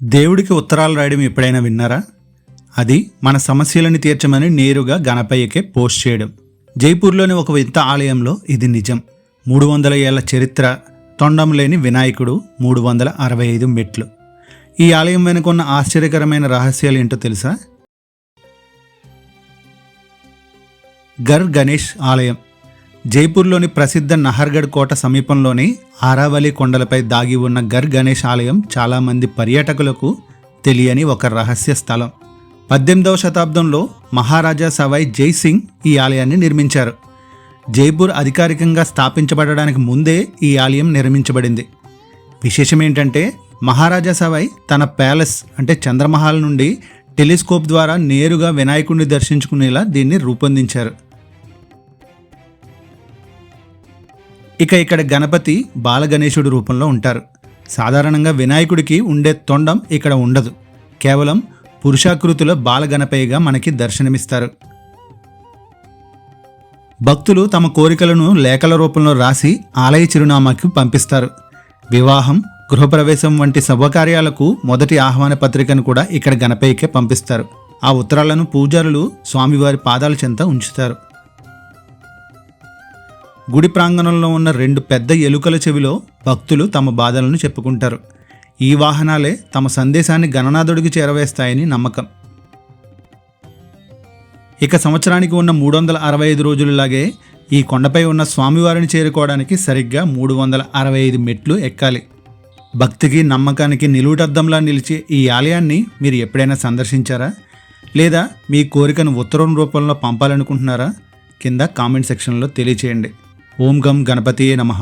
దేవుడికి ఉత్తరాలు రాయడం ఎప్పుడైనా విన్నారా? అది మన సమస్యలను తీర్చమని నేరుగా గణపయ్యకే పోస్ట్ చేయడం. జైపూర్లోని ఒక వింత ఆలయంలో ఇది నిజం. 300 ఏళ్ల చరిత్ర, తొండం లేని వినాయకుడు, 365 మెట్లు. ఈ ఆలయం వెనుకున్న ఆశ్చర్యకరమైన రహస్యాలు ఏంటో తెలుసా? గర్ గణేష్ ఆలయం జైపూర్లోని ప్రసిద్ధ నహర్గఢ్ కోట సమీపంలోని ఆరావళి కొండలపై దాగి ఉన్న గర్ గణేష్ ఆలయం చాలామంది పర్యాటకులకు తెలియని ఒక రహస్య స్థలం. 18వ శతాబ్దంలో మహారాజా సవాయ్ జై సింగ్ ఈ ఆలయాన్ని నిర్మించారు. జైపూర్ అధికారికంగా స్థాపించబడడానికి ముందే ఈ ఆలయం నిర్మించబడింది. విశేషం ఏంటంటే మహారాజా సవాయ్ తన ప్యాలెస్ అంటే చంద్రమహల్ నుండి టెలిస్కోప్ ద్వారా నేరుగా వినాయకుడిని దర్శించుకునేలా దీన్ని రూపొందించారు. ఇక్కడ గణపతి బాలగణేశుడి రూపంలో ఉంటారు. సాధారణంగా వినాయకుడికి ఉండే తొండం ఇక్కడ ఉండదు. కేవలం పురుషాకృతిలో బాలగణపయ్యగా మనకి దర్శనమిస్తారు. భక్తులు తమ కోరికలను లేఖల రూపంలో రాసి ఆలయ చిరునామాకి పంపిస్తారు. వివాహం, గృహప్రవేశం వంటి శుభకార్యాలకు మొదటి ఆహ్వాన పత్రికను కూడా ఇక్కడ గణపయ్యకే పంపిస్తారు. ఆ ఉత్తరాలను పూజారులు స్వామివారి పాదాల చెంత ఉంచుతారు. గుడి ప్రాంగణంలో ఉన్న 2 పెద్ద ఎలుకల చెవిలో భక్తులు తమ బాధలను చెప్పుకుంటారు. ఈ వాహనాలే తమ సందేశాన్ని గణనాథుడికి చేరవేస్తాయని నమ్మకం. సంవత్సరానికి ఉన్న 365 రోజులలాగే ఈ కొండపై ఉన్న స్వామివారిని చేరుకోవడానికి సరిగ్గా 365 మెట్లు ఎక్కాలి. భక్తికి, నమ్మకానికి నిలువుటద్దంలా నిలిచే ఈ ఆలయాన్ని మీరు ఎప్పుడైనా సందర్శించారా? లేదా మీ కోరికను ఉత్తరం రూపంలో పంపాలనుకుంటున్నారా? కింద కామెంట్ సెక్షన్లో తెలియచేయండి. ఓం గం గణపతియే నమః.